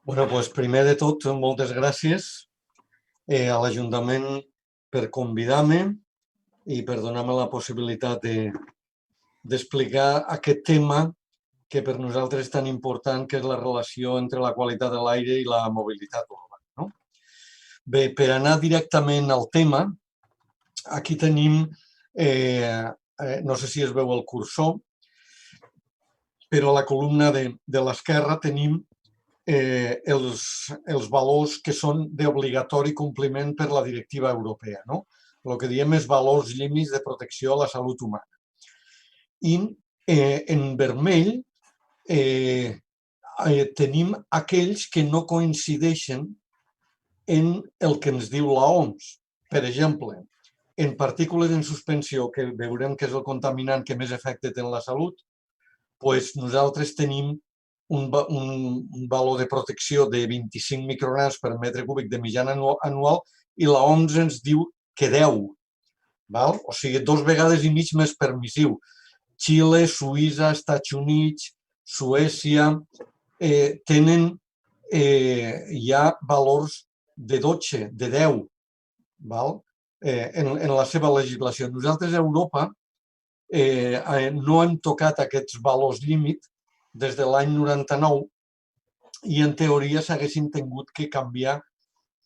Doncs primer de tot, moltes gràcies a l'Ajuntament per convidar-me i per donar-me la possibilitat d'explicar aquest tema que per nosaltres és tan important, que és la relació entre la qualitat de l'aire i la mobilitat urbana. No? Bé, per anar directament al tema, aquí tenim, no sé si es veu el cursor, però a la columna de l'esquerra tenim els valors que són d'obligatori compliment per la directiva europea, no? El que diem és valors límits de protecció a la salut humana. I en vermell tenim aquells que no coincideixen en el que ens diu l'OMS. Per exemple, en partícules en suspensió, que veurem que és el contaminant que més efecte té en la salut, doncs nosaltres tenim un valor de protecció de 25 micrograms per metre cúbic de mitjana anual i l'OMS ens diu que 10. Val? O sigui, 2 vegades i mig més permissiu. Xile, Suïssa, Estats Units, Suècia tenen ja valors de 12, de 10, val? En la seva legislació. Nosaltres a Europa no hem tocat aquests valors límit des de l'any 99 i en teoria s'haguessin tingut que canviar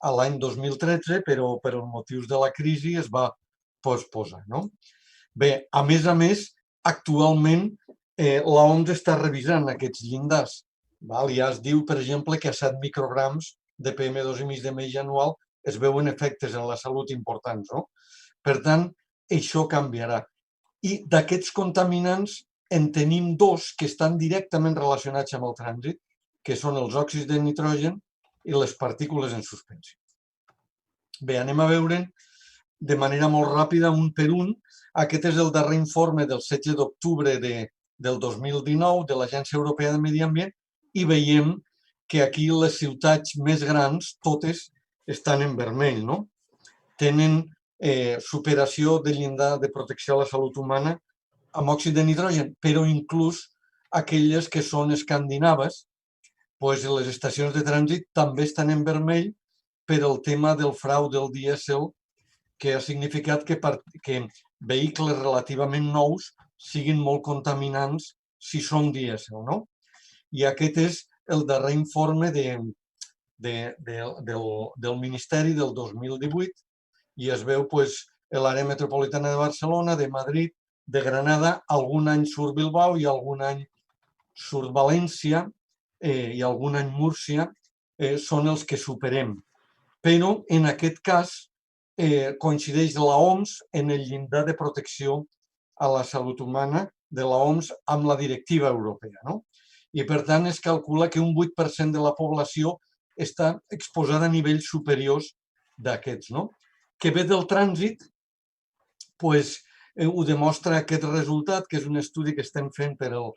a l'any 2013, però per motius de la crisi es va posposar. No? Bé, a més, actualment l'OMS està revisant aquests llindars. Ja es diu, per exemple, que a 7 micrograms de PM2,5 de mitja anual es veuen efectes en la salut importants. No? Per tant, això canviarà. I d'aquests contaminants en tenim 2 que estan directament relacionats amb el trànsit, que són els òxids de nitrogen i les partícules en suspensió. Bé, anem a veure de manera molt ràpida, un per un. Aquest és el darrer informe del 16 d'octubre del 2019 de l'Agència Europea de Medi Ambient i veiem que aquí les ciutats més grans, totes, estan en vermell. No? Tenen superació del llindar de protecció a la salut humana amb òxid de nitrogen, però inclús aquelles que són escandinaves, doncs les estacions de trànsit també estan en vermell per el tema del frau del dièsel, que ha significat que vehicles relativament nous siguin molt contaminants si són dièsel. No? I aquest és el darrer informe del Ministeri del 2018 i es veu l'àrea metropolitana de Barcelona, de Madrid, de Granada, algun any surt Bilbao i algun any surt València i algun any Múrcia, són els que superem. Però en aquest cas coincideix l'OMS en el llindar de protecció a la salut humana de l'OMS amb la directiva europea. No? I per tant es calcula que un 8% de la població està exposada a nivells superiors d'aquests. No? Que ve del trànsit, doncs ho demostra aquest resultat, que és un estudi que estem fent per el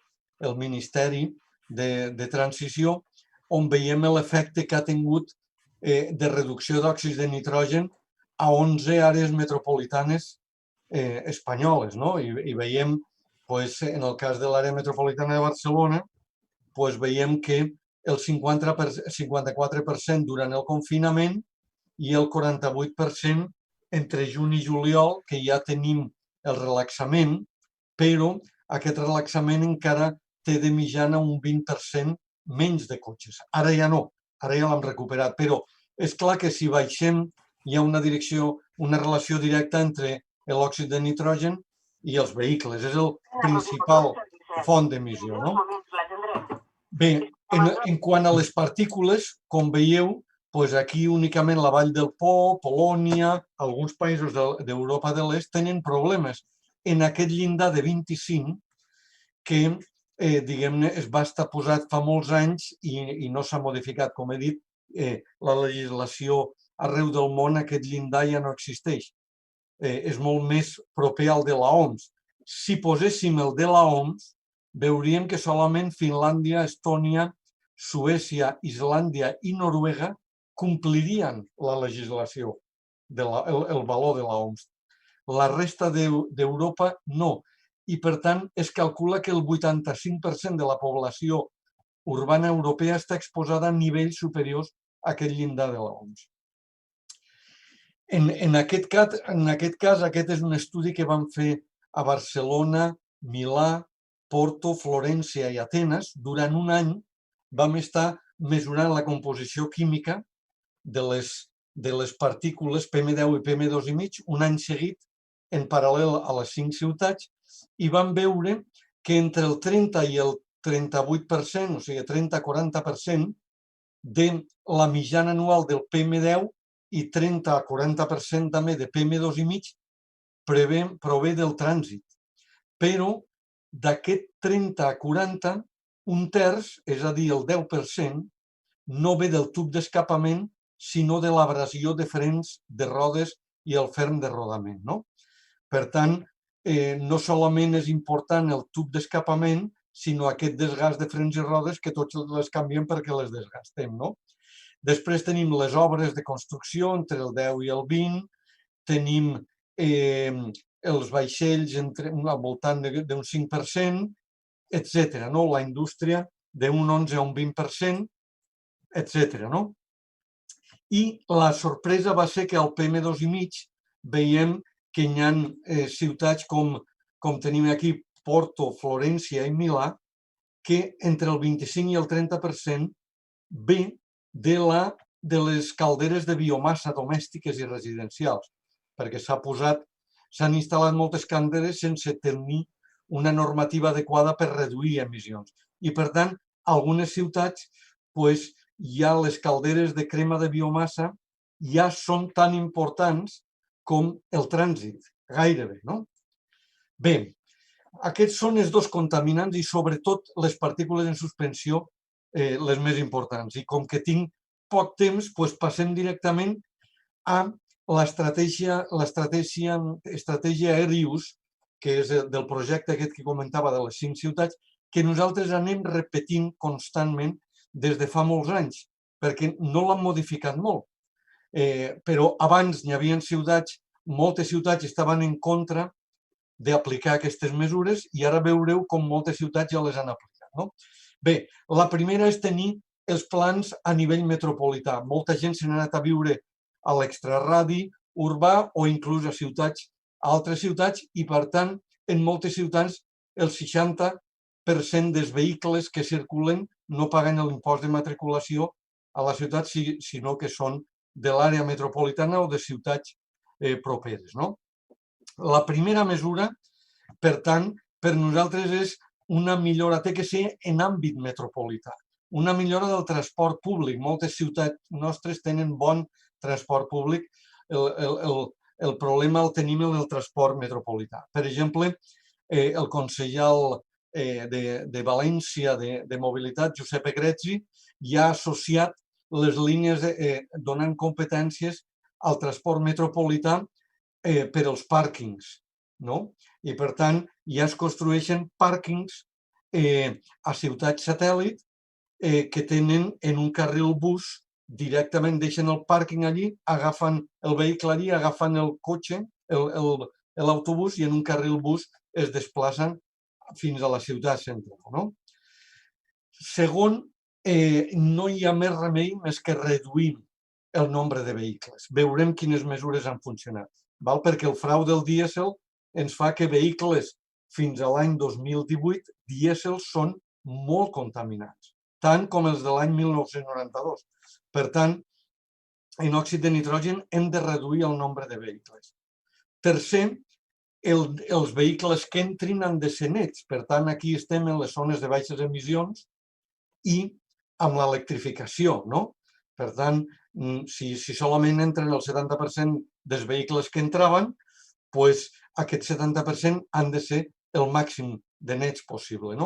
Ministeri de Transició, on veiem l'efecte que ha tingut de reducció d'òxids de nitrogen a 11 àrees metropolitanes espanyoles. No? I veiem, en el cas de l'àrea metropolitana de Barcelona, veiem que el 54% durant el confinament i el 48% entre juny i juliol, que ja tenim el relaxament, però aquest relaxament encara té de mitjana un 20% menys de cotxes. Ara ja no, ara ja l'hem recuperat, però és clar que si baixem hi ha una relació directa entre l'òxid de nitrogen i els vehicles. És el principal font d'emissió. No? Bé, en quant a les partícules, com veieu, aquí únicament la Vall del Po, Polònia, alguns països d'Europa de l'Est tenen problemes en aquest llindar de 25 que, diguem-ne, es va estar posat fa molts anys i no s'ha modificat. Com he dit, la legislació arreu del món, aquest llindar ja no existeix. És molt més proper al de l'OMS. Si poséssim el de l'OMS, veuríem que solament Finlàndia, Estònia, Suècia, Islàndia i Noruega complirien la legislació, el valor de l'OMS. La resta d'Europa no. I, per tant, es calcula que el 85% de la població urbana europea està exposada a nivells superiors a aquest llindar de l'OMS. En aquest cas, aquest és un estudi que vam fer a Barcelona, Milà, Porto, Florència i Atenes. Durant un any vam estar mesurant la composició química de les partícules PM10 i PM2,5 un any seguit en paral·lel a les 5 ciutats i vam veure que entre el 30 i el 38%, o sigui, 30-40% de la mitjana anual del PM10 i 30-40% també de PM2,5 prové del trànsit. Però d'aquest 30-40, un terç, és a dir, el 10%, no ve del tub d'escapament, sinó de l'abrasió de frens de rodes i el ferm de rodament. Per tant, no solament és important el tub d'escapament, sinó aquest desgast de frens i rodes que tots les canviem perquè les desgastem. Després tenim les obres de construcció entre el 10 i el 20, tenim els vaixells al voltant d'un 5%, etc. La indústria d'un 11 a un 20%, etc. I la sorpresa va ser que al PM2,5 veiem que hi ha ciutats com tenim aquí Porto, Florència i Milà, que entre el 25 i el 30% ve de les calderes de biomassa domèstiques i residencials, perquè s'han instal·lat moltes calderes sense tenir una normativa adequada per reduir emissions. I, per tant, a algunes ciutats ja les calderes de crema de biomassa ja són tan importants com el trànsit, gairebé. Bé, aquests són els dos contaminants i sobretot les partícules en suspensió les més importants. I com que tinc poc temps, passem directament a l'estratègia Aerius, que és del projecte aquest que comentava de les 5 ciutats, que nosaltres anem repetint constantment des de fa molts anys, perquè no l'han modificat molt. Però abans hi havia ciutats, moltes ciutats estaven en contra d'aplicar aquestes mesures i ara veureu com moltes ciutats ja les han aplicat. Bé, la primera és tenir els plans a nivell metropolità. Molta gent se n'ha anat a viure a l'extraradi urbà o inclús a altres ciutats i, per tant, en moltes ciutats el 60% dels vehicles que circulen no paguen l'impost de matriculació a la ciutat, sinó que són de l'àrea metropolitana o de ciutats properes. La primera mesura, per tant, per nosaltres és una millora, té que ser en àmbit metropolità, una millora del transport públic. Moltes ciutats nostres tenen bon transport públic, el problema el tenim en el transport metropolità. Per exemple, el consellal de València de Mobilitat, Josep Egretzi, ja ha associat les línies donant competències al transport metropolità per als pàrquings. I, per tant, ja es construeixen pàrquings a ciutats satèl·lit que tenen en un carril bus, directament deixen el pàrquing allí, agafen el vehicle allí, agafen el cotxe, l'autobús i en un carril bus es desplacen fins a la ciutat central. Segon, no hi ha més remei més que reduir el nombre de vehicles. Veurem quines mesures han funcionat. Perquè el frau del dièsel ens fa que vehicles fins a l'any 2018, dièsels són molt contaminants, tant com els de l'any 1992. Per tant, en òxid de nitrogen hem de reduir el nombre de vehicles. Tercer, els vehicles que entrin han de ser nets. Per tant, aquí estem en les zones de baixes emissions i amb l'electrificació. Per tant, si solament entren el 70% dels vehicles que entraven, aquest 70% han de ser el màxim de nets possible.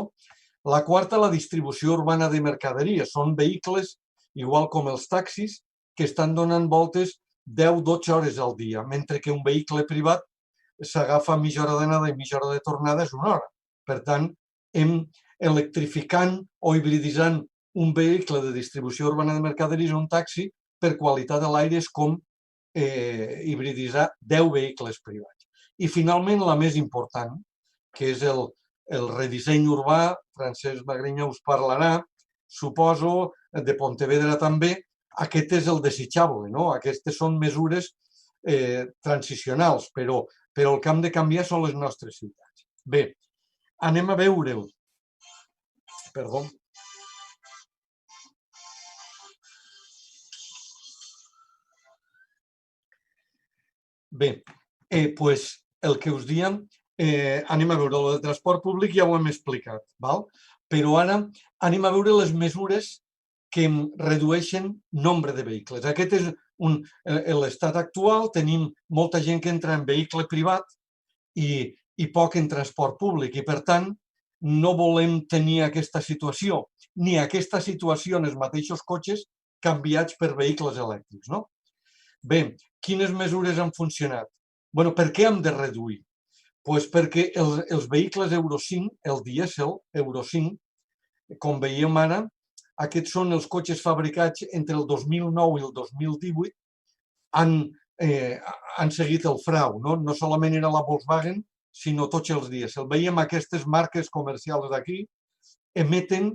La quarta, la distribució urbana de mercaderies. Són vehicles, igual com els taxis, que estan donant voltes 10-12 hores al dia, mentre que un vehicle privat s'agafa mitja hora d'anada i mitja hora de tornada és una hora. Per tant, electrificant o hibriditzant un vehicle de distribució urbana de mercaderies o un taxi, per qualitat de l'aire és com hibriditzar 10 vehicles privats. I finalment, la més important, que és el redisseny urbà, Francesc Magrinyà us parlarà, suposo, de Pontevedra també, aquest és el desitjable, no? Aquestes són mesures transicionals, però el que hem de canviar són les nostres ciutats. Bé, anem a veure'l. Perdó. Bé, doncs el que us diem, anem a veure, el de transport públic ja ho hem explicat, val? Però ara anem a veure les mesures que redueixen nombre de vehicles. Aquest és l'estat actual, tenim molta gent que entra en vehicle privat i poc en transport públic, i per tant no volem tenir aquesta situació, ni aquesta situació en els mateixos cotxes canviats per vehicles elèctrics, no? Bé, quines mesures han funcionat? Bé, per què hem de reduir? Doncs perquè els vehicles Euro 5, el dièsel Euro 5, com veiem ara, aquests són els cotxes fabricats entre el 2009 i el 2018, han seguit el frau, no solament era la Volkswagen, sinó tots els dièsel. Veiem aquestes marques comercials d'aquí, emeten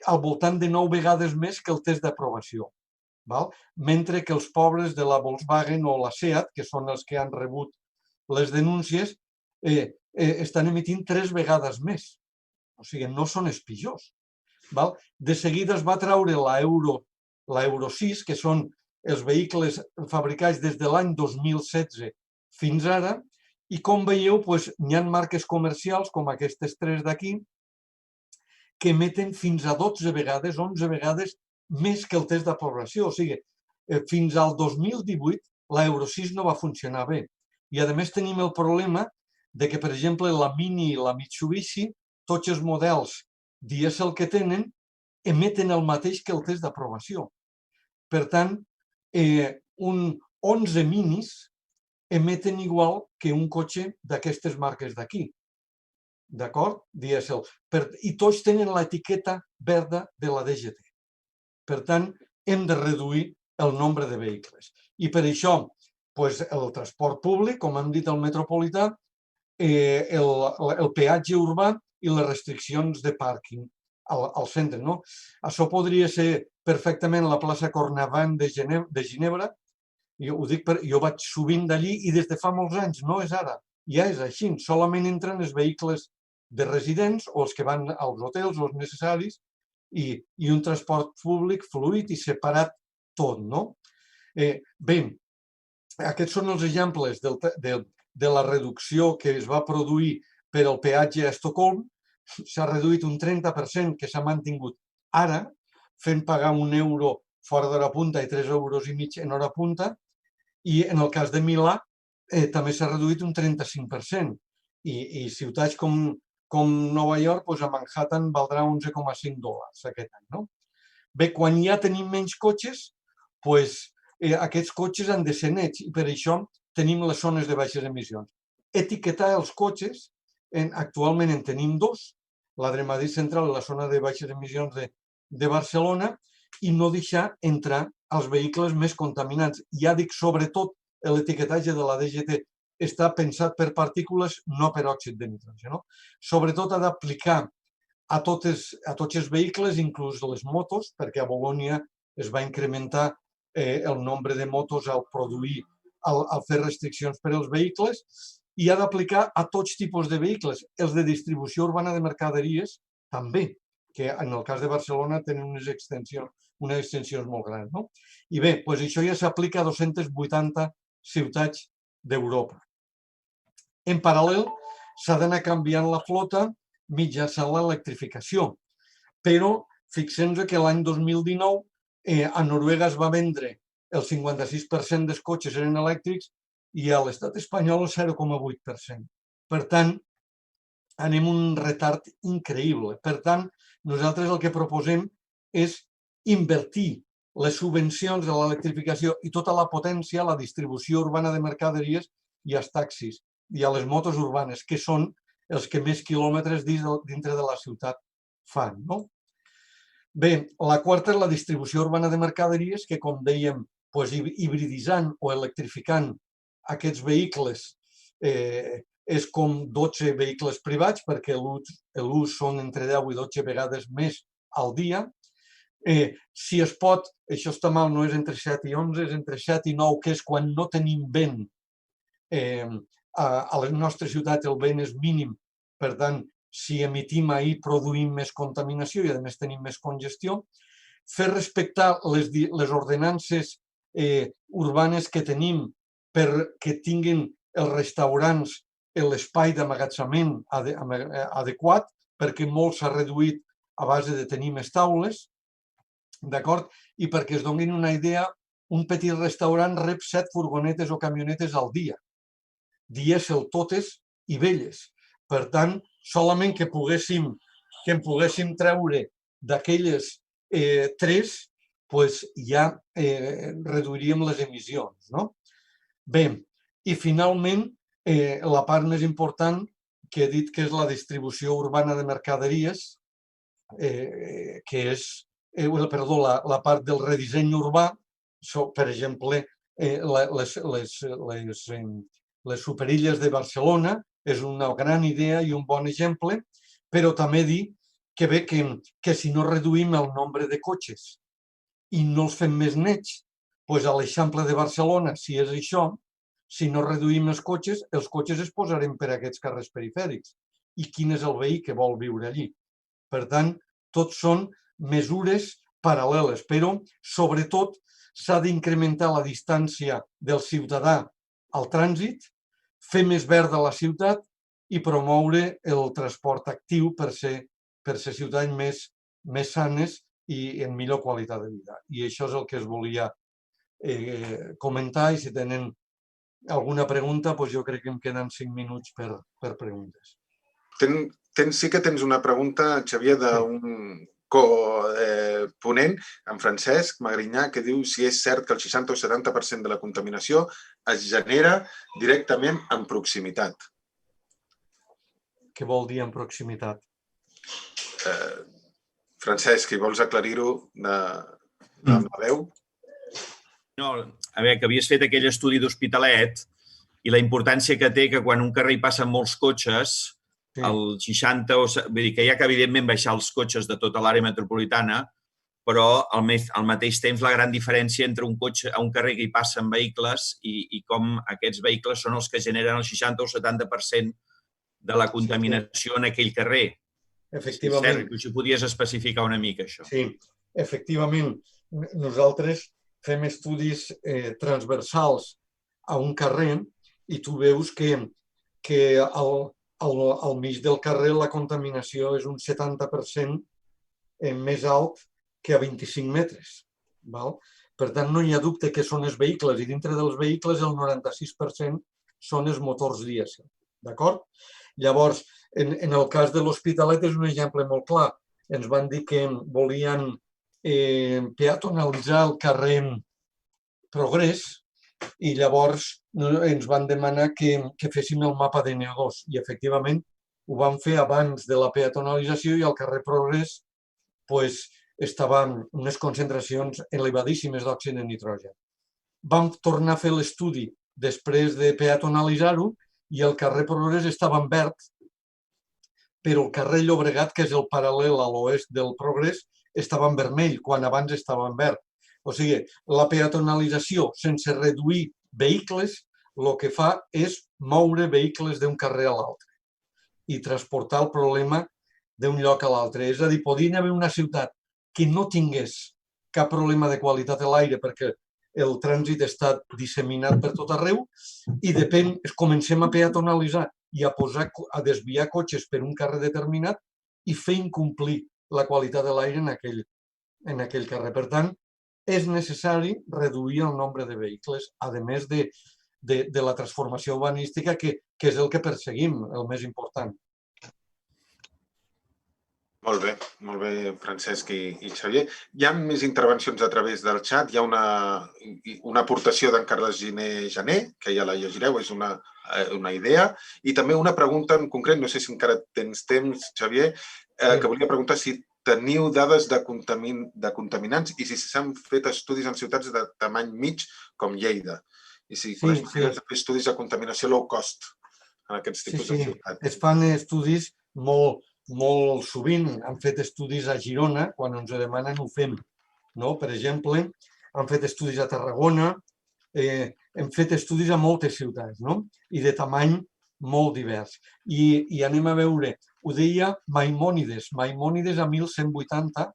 al voltant de 9 vegades més que el test d'aprovació. Mentre que els pobres de la Volkswagen o la Seat, que són els que han rebut les denúncies, estan emitint 3 vegades més. O sigui, no són els pitjors. De seguida es va traure l'Euro 6, que són els vehicles fabricats des de l'any 2016 fins ara, i com veieu, hi ha marques comercials, com aquestes 3 d'aquí, que emeten fins a 12 vegades, 11 vegades més que el test d'aprovació. O sigui, fins al 2018 l'Euro 6 no va funcionar bé. I a més tenim el problema de que, per exemple, la Mini i la Mitsubishi, tots els models dièsel que tenen, emeten el mateix que el test d'aprovació. Per tant, 11 minis emeten igual que un cotxe d'aquestes marques d'aquí. D'acord? Dièsel. I tots tenen l'etiqueta verda de la DGT. Per tant, hem de reduir el nombre de vehicles. I per això, el transport públic, com hem dit, el metropolità, el peatge urbà i les restriccions de pàrquing al centre. Això podria ser perfectament la plaça Cornavant de Ginebra. Jo vaig sovint d'allí i des de fa molts anys, no és ara. Ja és així, solament entren els vehicles de residents o els que van als hotels o els necessaris i un transport públic fluid i separat tot, no? Bé, aquests són els exemples de la reducció que es va produir per al peatge a Estocolm. S'ha reduït un 30%, que s'ha mantingut ara, fent pagar €1 fora d'hora punta i 3,5 € en hora punta, i en el cas de Milà també s'ha reduït un 35%. I ciutats com Nova York, a Manhattan valdrà $11,5 aquest any. Bé, quan ja tenim menys cotxes, aquests cotxes han de ser nets i per això tenim les zones de baixes emissions. Etiquetar els cotxes, actualment en tenim 2, la de Madrid Central i la zona de baixes emissions de Barcelona, i no deixar entrar els vehicles més contaminants. Ja dic, sobretot, l'etiquetatge de la DGT està pensat per partícules, no per òxid de nitrogen. Sobretot ha d'aplicar a tots els vehicles, inclús les motos, perquè a Bolònia es va incrementar el nombre de motos al fer restriccions per als vehicles, i ha d'aplicar a tots tipus de vehicles. Els de distribució urbana de mercaderies també, que en el cas de Barcelona tenen unes extensions molt grans. I bé, això ja s'aplica a 280 ciutats d'Europa. En paral·lel, s'ha d'anar canviant la flota mitjançant l'electrificació. Però fixem-nos que l'any 2019 a Noruega es va vendre el 56% dels cotxes eren elèctrics i a l'estat espanyol el 0,8%. Per tant, anem un retard increïble. Per tant, nosaltres el que proposem és invertir les subvencions de l'electrificació i tota la potència a la distribució urbana de mercaderies i als taxis i a les motos urbanes, que són els que més quilòmetres dintre de la ciutat fan. Bé, la quarta és la distribució urbana de mercaderies, que, com dèiem, hibriditzant o electrificant aquests vehicles és com 12 vehicles privats, perquè l'ús són entre 10 i 12 vegades més al dia. Si es pot, això està mal, no és entre 7 i 11, és entre 7 i 9, que és quan no tenim vent. A les nostres ciutats el vent és mínim, per tant, si emitim ahir produïm més contaminació i a més tenim més congestió. Fer respectar les ordenances urbanes que tenim perquè tinguin els restaurants l'espai d'emmagatzemament adequat, perquè molt s'ha reduït a base de tenir més taules, d'acord? I perquè es donin una idea, un petit restaurant rep 7 furgonetes o camionetes al dia, dièsel totes i velles. Per tant, solament que en poguéssim treure d'aquelles 3, ja reduiríem les emissions. Bé, i finalment, la part més important que he dit que és la distribució urbana de mercaderies, que és, la part del redisseny urbà, per exemple, les superilles de Barcelona és una gran idea i un bon exemple, però també dir que bé que si no reduïm el nombre de cotxes i no els fem més nets, doncs a l'Eixample de Barcelona, si és això, si no reduïm els cotxes es posarem per aquests carrers perifèrics. I quin és el veí que vol viure allí? Per tant, tot són mesures paral·leles, però sobretot s'ha d'incrementar la distància del ciutadà al trànsit, fer més verda la ciutat i promoure el transport actiu per ser ciutats més sanes i en millor qualitat de vida. I això és el que es volia comentar, i si tenen alguna pregunta, doncs jo crec que em queden 5 minuts per preguntes. Sí que tens una pregunta, Xavier, d'un coponent, en Francesc Magrinyà, que diu si és cert que el 60 o 70% de la contaminació es genera directament en proximitat. Què vol dir en proximitat? Francesc, si vols aclarir-ho de la veu. No, a veure, que havies fet aquell estudi d'Hospitalet i la importància que té que quan un carrer hi passen molts cotxes, el 60, vull dir que hi ha que evidentment baixar els cotxes de tota l'àrea metropolitana, però al mateix temps la gran diferència entre un cotxe a un carrer que hi passen vehicles i com aquests vehicles són els que generen el 60 o 70% de la contaminació en aquell carrer. Efectivament. Si podies especificar una mica això. Sí, efectivament. Nosaltres fem estudis transversals a un carrer i tu veus que al mig del carrer la contaminació és un 70% més alt que a 25 metres. Per tant, no hi ha dubte que són els vehicles i dintre dels vehicles el 96% són els motors dièsel. D'acord? Llavors, en el cas de l'Hospitalet és un exemple molt clar. Ens van dir que volien peatonalitzar el carrer Progrés i llavors ens van demanar que féssim el mapa de NO2 i efectivament ho vam fer abans de la peatonalització i al carrer Progrés estaven unes concentracions elevadíssimes d'òxid de nitrogen. Vam tornar a fer l'estudi després de peatonalitzar-ho i el carrer Progrés estava en verd, però el carrer Llobregat, que és el paral·lel a l'oest del Progrés, estava en vermell, quan abans estava en verd. O sigui, la peatonalització sense reduir vehicles el que fa és moure vehicles d'un carrer a l'altre i transportar el problema d'un lloc a l'altre. És a dir, podria haver una ciutat que no tingués cap problema de qualitat de l'aire perquè el trànsit està disseminat per tot arreu i comencem a peatonalitzar i a desviar cotxes per un carrer determinat i fer incomplir la qualitat de l'aire en aquell carrer. Per tant, és necessari reduir el nombre de vehicles, a més de la transformació urbanística, que és el que perseguim, el més important. Molt bé, Francesc i Xavier. Hi ha més intervencions a través del xat. Hi ha una aportació d'en Carles Giner Jané, que ja la llegireu, és una idea. I també una pregunta en concret, no sé si encara tens temps, Xavier, que volia preguntar si teniu dades de contaminants i si s'han fet estudis en ciutats de tamany mig com Lleida. I si coneixes fer estudis de contaminació low cost en aquests tipus de ciutats. Es fan estudis molt sovint. Han fet estudis a Girona, quan ens ho demanen ho fem. no? Per exemple, han fet estudis a Tarragona, hem fet estudis a moltes ciutats, no? I de tamany molt divers. I anem a veure, ho deia Maimònides a 1180,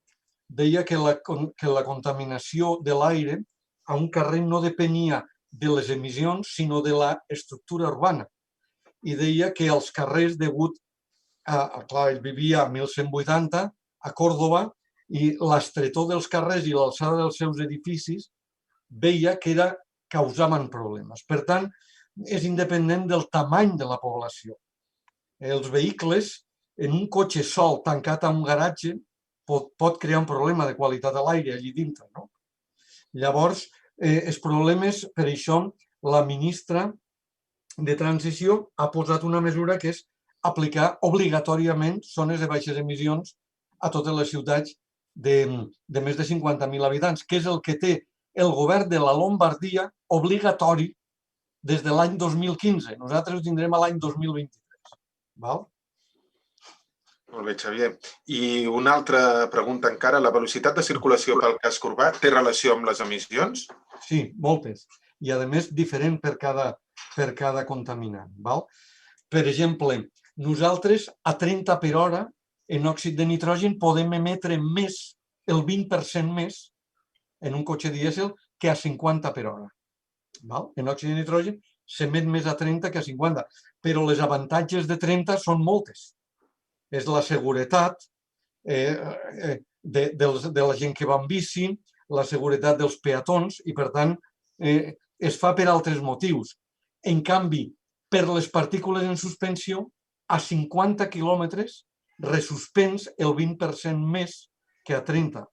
deia que la contaminació de l'aire a un carrer no depenia de les emissions, sinó de l'estructura urbana. I deia que els carrers, degut clar, ell vivia a 1180 a Còrdova, i l'estretor dels carrers i l'alçada dels seus edificis veia que causaven problemes. Per tant, és independent del tamany de la població. Els vehicles, en un cotxe sol tancat a un garatge, pot crear un problema de qualitat de l'aire allí dintre, no? Llavors, els problemes, per això, la ministra de Transició ha posat una mesura que és aplicar obligatòriament zones de baixes emissions a totes les ciutats de més de 50.000 habitants, que és el que té el govern de la Lombardia obligatori des de l'any 2015. Nosaltres ho tindrem a l'any 2023. Val? Molt bé, Xavier. I una altra pregunta encara. La velocitat de circulació pel casc urbà té relació amb les emissions? Sí, moltes. I, a més, diferent per cada contaminant. Val? Per exemple, nosaltres a 30 per hora en òxid de nitrogen podem emetre més, el 20% més, en un cotxe dièsel que a 50 per hora. Val? En òxid de nitrogen s'emet més a 30 que a 50, però les avantatges de 30 són moltes. És la seguretat de la gent que va en bici, la seguretat dels peatons i, per tant, es fa per altres motius. En canvi, per les partícules en suspensió, a 50 quilòmetres resuspens el 20% més que a 30.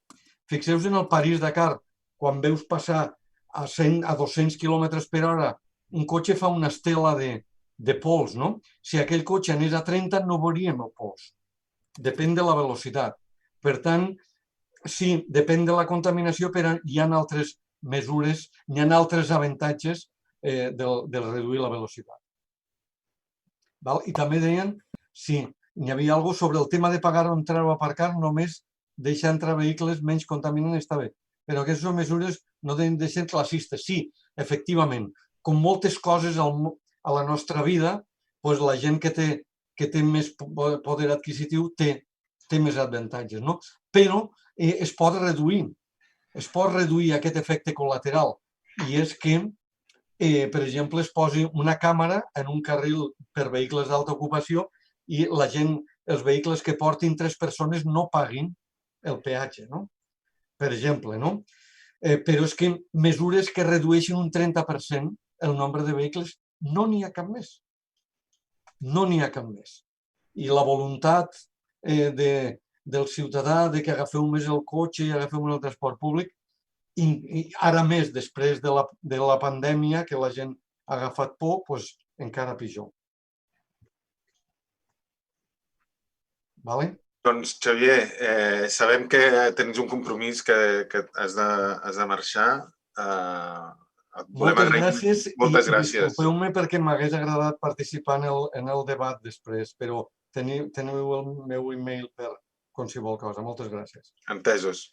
Fixeu-vos en el París-Dakar, quan veus passar a 200 quilòmetres per hora, un cotxe fa una estela de pols, no? Si aquell cotxe anés a 30 no veuríem el pols. Depèn de la velocitat. Per tant, sí, depèn de la contaminació, però hi ha altres mesures, hi ha altres avantatges de reduir la velocitat. I també deien, sí, hi havia alguna cosa sobre el tema de pagar o entrar o aparcar, només deixar entrar vehicles menys contaminants està bé. Però aquestes mesures no deuen de ser classistes. Sí, efectivament, com moltes coses a la nostra vida, la gent que té més poder adquisitiu té més avantatges, no? Però es pot reduir aquest efecte col·lateral, i és que, per exemple, es posi una càmera en un carril per vehicles d'alta ocupació i la gent, els vehicles que portin 3 persones no paguin el peatge, no? Per exemple, no? Però és que mesures que redueixin un 30% el nombre de vehicles no n'hi ha cap més. No n'hi ha cap més. I la voluntat del ciutadà de que agafeu més el cotxe i agafeu el transport públic, i ara més després de la pandèmia, que la gent ha agafat por, doncs encara pitjor. Vale? Doncs, Xavier, sabem que tens un compromís que has de marxar. Moltes gràcies i moltes gràcies. disculpeu-me perquè m'hagués agradat participar en el debat després, però teniu el meu e-mail per qualsevol cosa. Moltes gràcies. Entesos.